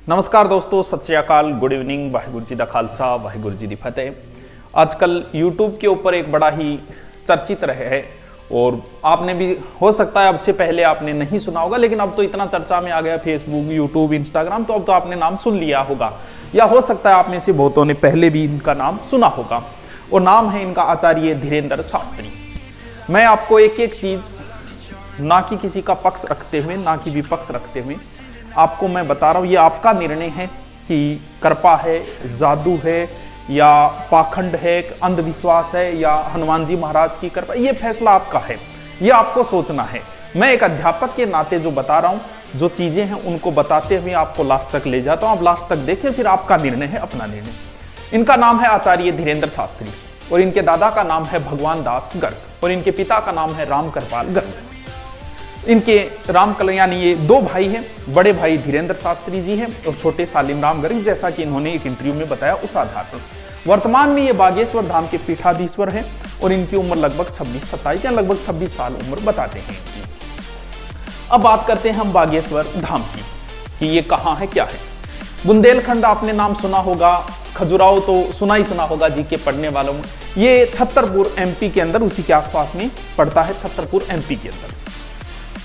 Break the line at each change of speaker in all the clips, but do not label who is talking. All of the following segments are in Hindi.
नमस्कार दोस्तों, सत श्री अकाल, गुड इवनिंग, वाहिगुरु जी दा खालसा, वाहिगुरु जी दी फतेह। आजकल YouTube के ऊपर एक बड़ा ही चर्चित रहे है और आपने भी हो सकता है अब से पहले आपने नहीं सुना होगा, लेकिन अब तो इतना चर्चा में आ गया फेसबुक, YouTube, इंस्टाग्राम, तो अब तो आपने नाम सुन लिया होगा या हो सकता है आप में से बहुतों ने पहले भी इनका नाम सुना होगा। और नाम है इनका आचार्य धीरेंद्र शास्त्री। मैं आपको एक एक चीज ना कि किसी का पक्ष रखते हुए ना कि विपक्ष रखते हुए आपको मैं बता रहा हूं। ये आपका निर्णय है कि कृपा है, जादू है या पाखंड है, अंधविश्वास है या हनुमान जी महाराज की कृपा, ये फैसला आपका है, ये आपको सोचना है। मैं एक अध्यापक के नाते जो बता रहा हूं, जो चीजें हैं उनको बताते हुए आपको लास्ट तक ले जाता हूं। आप लास्ट तक देखें, फिर आपका निर्णय है, अपना निर्णय। इनका नाम है आचार्य धीरेंद्र शास्त्री और इनके दादा का नाम है भगवान दास गर्ग और इनके पिता का नाम है राम कृपाल गर्ग। इनके राम कल्याणी, ये दो भाई हैं। बड़े भाई धीरेंद्र शास्त्री जी हैं और छोटे सालिम राम गर्ग, जैसा कि इन्होंने एक इंटरव्यू में बताया उस आधार पर। वर्तमान में ये बागेश्वर धाम के पीठाधीश्वर हैं और इनकी उम्र लगभग 26-27 या लगभग 26 साल उम्र बताते हैं इनकी। अब बात करते हैं हम बागेश्वर धाम की कि ये कहाँ है, क्या है। बुंदेलखंड आपने नाम सुना होगा, खजुराहो तो सुना ही सुना होगा जी के पढ़ने वालों में। ये छतरपुर MP के अंदर, उसी के आसपास में पड़ता है, छतरपुर MP के अंदर।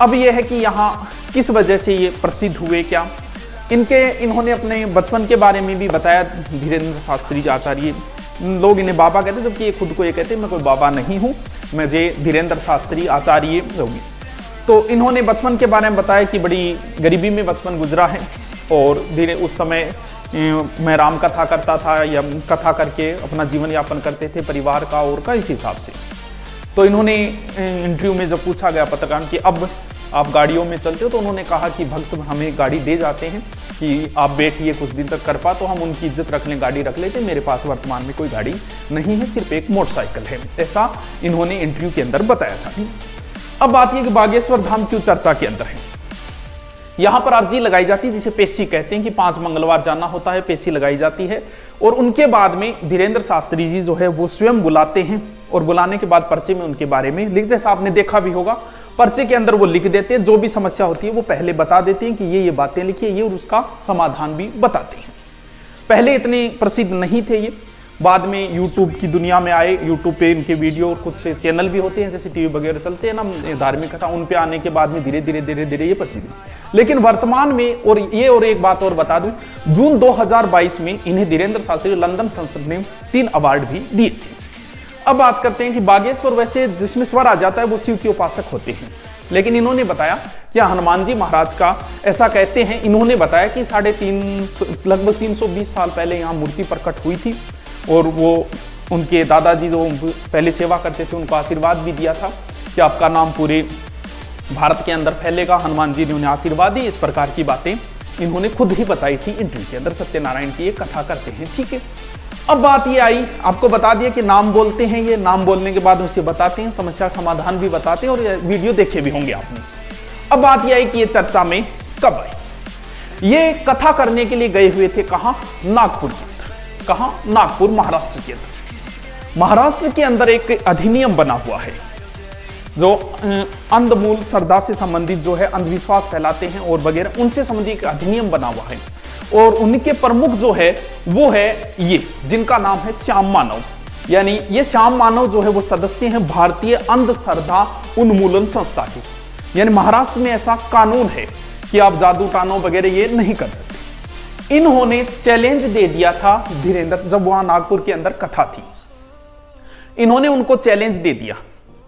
अब यह है कि यहाँ किस वजह से ये प्रसिद्ध हुए, क्या इन्होंने अपने बचपन के बारे में भी बताया। धीरेंद्र शास्त्री आचार्य, लोग इन्हें बाबा कहते, जबकि ये खुद को ये कहते मैं कोई बाबा नहीं हूँ, मुझे धीरेंद्र शास्त्री आचार्य होगी। तो इन्होंने बचपन के बारे में बताया कि बड़ी गरीबी में बचपन गुजरा है और धीरे उस समय मैं राम कथा करता था या कथा करके अपना जीवन यापन करते थे परिवार का और का, इस हिसाब से। तो इन्होंने इंटरव्यू में जब पूछा गया पत्रकार कि अब आप गाड़ियों में चलते हो, तो उन्होंने कहा कि भक्त हमें गाड़ी दे जाते हैं कि आप बैठिए कुछ दिन तक कृपा, तो हम उनकी इज्जत रख लें, गाड़ी रख लेते। मेरे पास वर्तमान में कोई गाड़ी नहीं है, सिर्फ एक मोटरसाइकिल है, ऐसा इन्होंने इंटरव्यू के अंदर बताया था। अब बात यह कि बागेश्वर धाम क्यों चर्चा के अंदर है। यहाँ पर अर्जी लगाई जाती है, जिसे पेशी कहते हैं, कि 5 मंगलवार जाना होता है, पेशी लगाई जाती है और उनके बाद में धीरेंद्र शास्त्री जी जो है वो स्वयं बुलाते हैं और बुलाने के बाद पर्चे में उनके बारे में लिख, जैसा आपने देखा भी होगा, पर्चे के अंदर वो लिख देते हैं। जो भी समस्या होती है वो पहले बता देते हैं कि ये बातें लिखिए, ये, और उसका समाधान भी बताते हैं। पहले इतने प्रसिद्ध नहीं थे ये, बाद में YouTube की दुनिया में आए। YouTube पे इनके वीडियो और कुछ चैनल भी होते हैं, जैसे टीवी वगैरह चलते हैं ना धार्मिक कथा, उन पे आने के बाद में धीरे धीरे ये प्रसिद्ध है। लेकिन वर्तमान में और एक बात और बता दूं, जून 2022 में इन्हें धीरेंद्र शास्त्री लंदन संसद ने 3 अवार्ड भी दिए थे। अब बात करते हैं कि बागेश्वर, वैसे जिसमें स्वर आ जाता है वो शिव के उपासक होते हैं, लेकिन इन्होंने बताया कि हनुमान जी महाराज का, ऐसा कहते हैं, इन्होंने बताया कि लगभग 320 साल पहले यहाँ मूर्ति प्रकट हुई थी और वो उनके दादाजी जो पहले सेवा करते थे उनको आशीर्वाद भी दिया था कि आपका नाम पूरे भारत के अंदर फैलेगा। हनुमान जी ने उन्हें आशीर्वाद दी। इस प्रकार की बातें इन्होंने खुद ही बताई थी इंटरव्यू के अंदर। सत्यनारायण की एक कथा करते हैं, ठीक है। अब बात ये आई, आपको बता दिया कि नाम बोलते हैं, ये नाम बोलने के बाद उसे बताते हैं, समस्या का समाधान भी बताते हैं और वीडियो देखे भी होंगे आपने। अब बात ये आई कि ये चर्चा में कब आई। ये कथा करने के लिए गए हुए थे कहाँ, नागपुर के अंदर। कहाँ, नागपुर, महाराष्ट्र के अंदर। महाराष्ट्र के अंदर एक अधिनियम बना हुआ है जो अंधमूल श्रद्धा से संबंधित जो है अंधविश्वास फैलाते हैं और वगैरह, उनसे संबंधित एक अधिनियम बना हुआ है और उनके प्रमुख जो है वो है ये, जिनका नाम है श्याम मानव। यानी ये श्याम मानव जो है वो सदस्य हैं भारतीय अंधश्रद्धा उन्मूलन संस्था के। यानी महाराष्ट्र में ऐसा कानून है कि आप जादू टानो वगैरह ये नहीं कर सकते। इन्होंने चैलेंज दे दिया था धीरेंद्र, जब वहां नागपुर के अंदर कथा थी, इन्होंने उनको चैलेंज दे दिया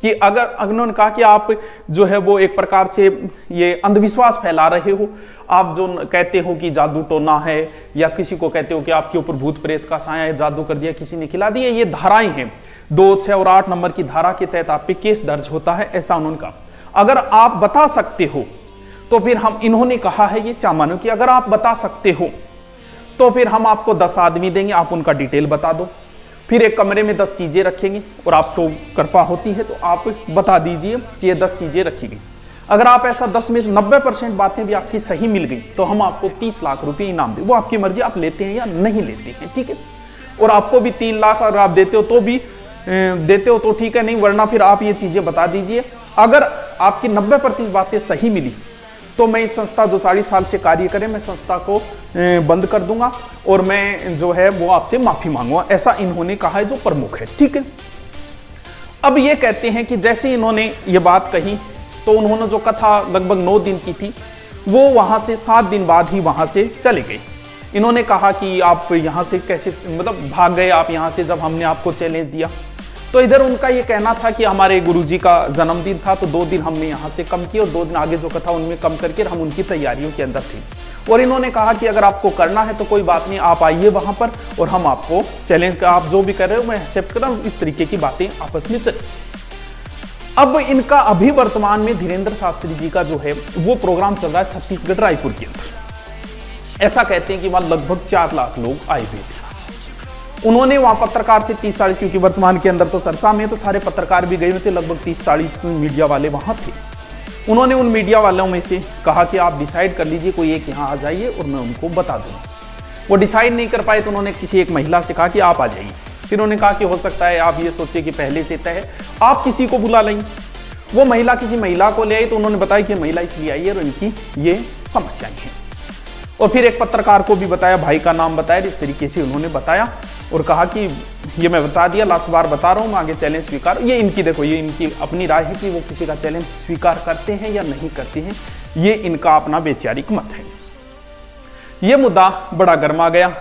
कि अगर उन्होंने कहा कि आप जो है वो एक प्रकार से ये अंधविश्वास फैला रहे हो, आप जो कहते हो कि जादू टोना है या किसी को कहते हो कि आपके ऊपर भूत प्रेत का साया है, जादू कर दिया, किसी ने खिला दिया, ये धाराएं हैं, 2, 6 और 8 नंबर की धारा के तहत आप पे केस दर्ज होता है, ऐसा उन्होंने कहा। अगर आप बता सकते हो तो फिर हम, इन्होंने कहा है ये चामानो कि अगर आप बता सकते हो तो फिर हम आपको 10 आदमी देंगे, आप उनका डिटेल बता दो, फिर एक कमरे में 10 चीजें रखेंगे और आपको कृपा होती है तो आप बता दीजिए कि ये 10 चीजें रखी गई। अगर आप ऐसा 10 में से 90% बातें भी आपकी सही मिल गई तो हम आपको 30 लाख रुपए इनाम दें। वो आपकी मर्जी, आप लेते हैं या नहीं लेते हैं, ठीक है। और आपको भी 3 लाख अगर आप देते हो तो भी देते हो तो ठीक है, नहीं वरना फिर आप ये चीजें बता दीजिए। अगर आपकी 90% बातें सही मिली तो मैं इस संस्था जो 40 साल से कार्य करे, मैं संस्था को बंद कर दूंगा और मैं जो है वो आपसे माफी मांगूंगा, ऐसा इन्होंने कहा है जो प्रमुख है। ठीक है, अब ये कहते हैं कि जैसे इन्होंने ये बात कही तो उन्होंने जो कथा लगभग 9 दिन की थी वो वहां से 7 दिन बाद ही वहां से चले गए। इन्होंने कहा कि आप यहां से कैसे मतलब भाग गए आप यहां से, जब हमने आपको चैलेंज दिया। तो इधर उनका ये कहना था कि हमारे गुरुजी का जन्मदिन था तो 2 दिन हमने यहाँ से कम किए और 2 दिन आगे जो कथा उनमें कम करके हम उनकी तैयारियों के अंदर थे। और इन्होंने कहा कि अगर आपको करना है तो कोई बात नहीं, आप आइए वहां पर और हम आपको चैलेंज का, आप जो भी कर रहे हो मैं एक्सेप्ट कर रहा हूँ, इस तरीके की बातें आपस में चली। अब इनका अभी वर्तमान में धीरेन्द्र शास्त्री जी का जो है वो प्रोग्राम चल रहा है छत्तीसगढ़ रायपुर के अंदर। ऐसा कहते हैं कि वहां लगभग 4 लाख लोग आए हुए थे। उन्होंने वहां पत्रकार से 30-40, क्योंकि वर्तमान के अंदर तो चर्चा में तो सारे पत्रकार भी गए हुए थे, लगभग 30-40 मीडिया वाले वहां थे। उन्होंने उन मीडिया वालों में से कहा कि आप डिसाइड कर लीजिए, कोई एक यहाँ आ जाइए और मैं उनको बता दूंगा। वो डिसाइड नहीं कर पाए तो उन्होंने किसी एक महिला से कहा कि आप आ जाइए। फिर उन्होंने कहा कि हो सकता है आप ये सोचिए कि पहले से तय है, आप किसी को बुला लें। वो महिला किसी महिला को ले आई तो उन्होंने बताया कि महिला इसलिए आई है और इनकी ये समस्याएं हैं। और फिर एक पत्रकार को भी बताया, भाई का नाम बताया, इस तरीके से उन्होंने बताया और कहा कि ये मैं बता दिया, लास्ट बार बता रहा हूँ, मैं आगे चैलेंज स्वीकार। ये इनकी देखो, ये इनकी अपनी राय है कि वो किसी का चैलेंज स्वीकार करते हैं या नहीं करते हैं, ये इनका अपना वैचारिक मत है। ये मुद्दा बड़ा गर्मा गया।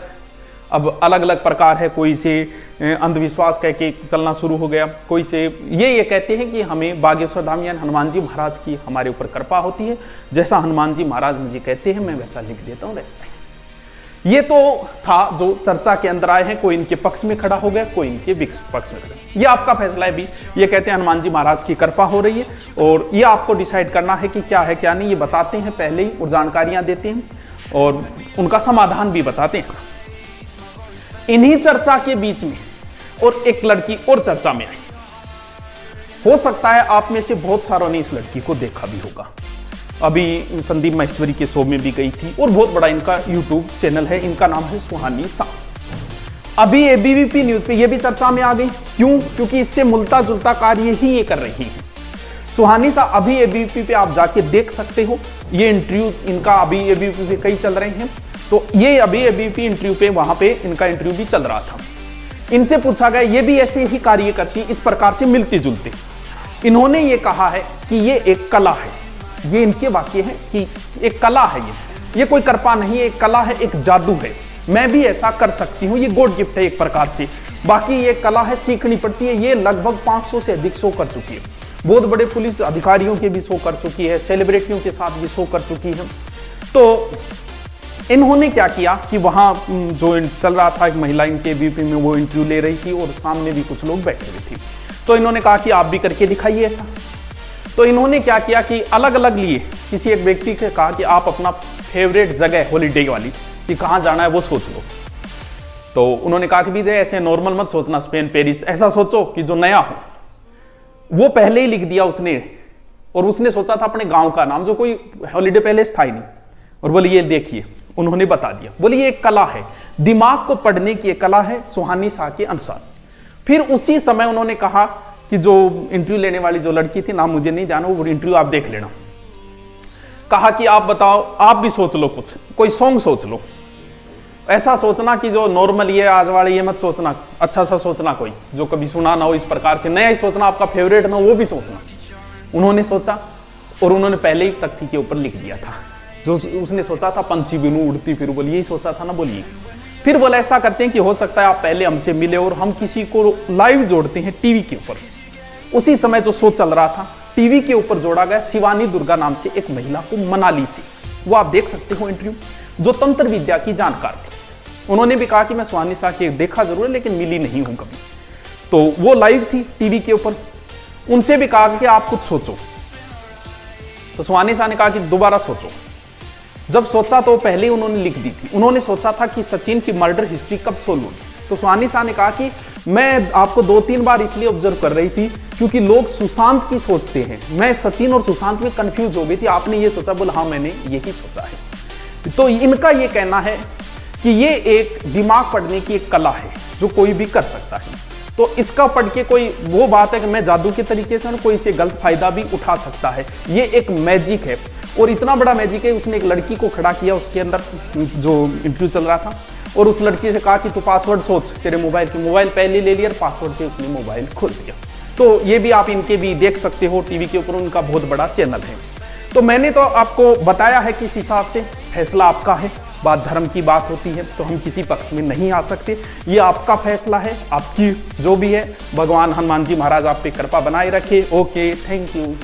अब अलग अलग प्रकार है, कोई से अंधविश्वास कह के चलना शुरू हो गया, कोई से ये कहते हैं कि हमें बागेश्वर धाम यानी हनुमान जी महाराज की हमारे ऊपर कृपा होती है, जैसा हनुमान जी महाराज मुझे कहते हैं मैं वैसा लिख देता हूँ, वैसा ही। ये तो था जो चर्चा के अंदर आए हैं, कोई इनके पक्ष में खड़ा हो गया, कोई इनके पक्ष में खड़ा। ये आपका फैसला है भी। ये कहते हैं हनुमान जी महाराज की कृपा हो रही है और ये आपको डिसाइड करना है कि क्या है क्या नहीं। ये बताते हैं पहले ही और जानकारियां देते हैं और उनका समाधान भी बताते हैं। इन्हीं चर्चा के बीच में और एक लड़की और चर्चा में आई। हो सकता है आप में से बहुत सारों ने इस लड़की को देखा भी होगा, अभी संदीप महेश्वरी के शो में भी गई थी और बहुत बड़ा इनका यूट्यूब चैनल है। इनका नाम है सुहानी सा। अभी एबीवीपी न्यूज पे ये भी चर्चा में आ गई। क्यों? क्योंकि इससे मिलता जुलता कार्य ही ये कर रही है। सुहानी सा अभी एबीवीपी पे आप जाके देख सकते हो, ये इंटरव्यू इनका अभी एबीवीपी पे कई चल रहे हैं। तो ये अभी एबीवीपी इंटरव्यू पे वहां पे इनका इंटरव्यू भी चल रहा था। इनसे पूछा गया, ये भी ऐसे ही कार्य करती, इस प्रकार से मिलते जुलते। इन्होंने ये कहा है कि ये एक कला है। ये इनके वाक्य है कि एक कला है, ये कोई कृपा नहीं है, एक कला है, एक जादू है, मैं भी ऐसा कर सकती हूँ, ये गॉड गिफ्ट है एक प्रकार से। बाकी ये कला है, सीखनी पड़ती है। ये लगभग 500 से अधिक शो कर चुकी है, बहुत बड़े पुलिस अधिकारियों के भी शो कर चुकी है, सेलिब्रिटियों के साथ भी शो कर चुकी है। तो इन्होंने क्या किया कि वहां जो चल रहा था, एक महिला इनके बीपी में वो इंटरव्यू ले रही थी और सामने भी कुछ लोग बैठे हुए थे। तो इन्होंने कहा कि आप भी करके दिखाइए ऐसा। तो इन्होंने क्या किया कि अलग अलग लिए किसी एक व्यक्ति से कहा कि आप अपना फेवरेट जगह हॉलीडे वाली कि कहाँ जाना है वो सोच लो। तो उन्होंने कहा कि भी ऐसे नॉर्मल मत सोचना, स्पेन पेरिस, ऐसा सोचो कि जो नया हो। वो पहले ही लिख दिया उसने, और उसने सोचा था अपने गांव का नाम, जो कोई हॉलीडे पैलेस था ही नहीं। और बोले ये देखिए, उन्होंने बता दिया, बोले ये एक कला है, दिमाग को पढ़ने की एक कला है सुहानी शाह के अनुसार। फिर उसी समय उन्होंने कहा कि जो इंटरव्यू लेने वाली जो लड़की थी, नाम मुझे नहीं ध्यान, वो इंटरव्यू आप देख लेना। कहा कि आप बताओ, आप भी सोच लो, कुछ कोई सॉन्ग सोच लो। ऐसा सोचना कि जो नॉर्मल ये आज वाले ये मत सोचना, अच्छा सा सोचना कोई जो कभी सुना ना हो, इस प्रकार से नया ही सोचना, आपका फेवरेट ना वो भी सोचना। उन्होंने सोचा और उन्होंने पहले ही तख्ती के ऊपर लिख दिया था जो उसने सोचा था, पंछी बिनू उड़ती फिर, बोलिए यही सोचा था ना, बोलिए। फिर बोले ऐसा करते हैं कि हो सकता है आप पहले हमसे मिले और हम किसी को लाइव जोड़ते हैं टीवी के ऊपर। उसी समय जो शो चल रहा था, टीवी के ऊपर जोड़ा गया शिवानी दुर्गा नाम से एक महिला को, मनाली से। वो आप देख सकते हो इंटरव्यू, जो तंत्र विद्या की जानकार थी। उन्होंने भी कहा कि मैं सुहानी शाह के देखा जरूर है लेकिन मिली नहीं हूं कभी। तो वो लाइव थी टीवी के ऊपर। उनसे भी कहा कि आप कुछ सोचो। तो सुहानी शाह ने कहा कि दोबारा सोचो। जब सोचा तो पहले उन्होंने लिख दी थी। उन्होंने सोचा था कि सचिन की मर्डर हिस्ट्री कब सोल्व होगी। तो सुहानी शाह ने कहा कि मैं आपको 2-3 बार इसलिए ऑब्जर्व कर रही थी क्योंकि लोग सुशांत की सोचते हैं, मैं सचिन और सुशांत में कंफ्यूज हो गई थी। आपने ये सोचा, बोला हाँ मैंने यही सोचा है। तो इनका ये कहना है कि ये एक दिमाग पढ़ने की एक कला है जो कोई भी कर सकता है। तो इसका पढ़ के कोई वो बात है कि मैं जादू के तरीके से कोई इसे गलत फायदा भी उठा सकता है। ये एक मैजिक है और इतना बड़ा मैजिक है, उसने एक लड़की को खड़ा किया उसके अंदर जो इंटरव्यू चल रहा था और उस लड़की से कहा कि तू पासवर्ड सोच तेरे मोबाइल की, मोबाइल पहले ले लिया और पासवर्ड से उसने मोबाइल खोल दिया। तो ये भी आप इनके भी देख सकते हो टीवी के ऊपर, उनका बहुत बड़ा चैनल है। तो मैंने तो आपको बताया है कि इस हिसाब से फैसला आपका है। बात धर्म की बात होती है तो हम किसी पक्ष में नहीं आ सकते, ये आपका फैसला है, आपकी जो भी है। भगवान हनुमान जी महाराज आप पे कृपा बनाए रखे। Okay, thank you.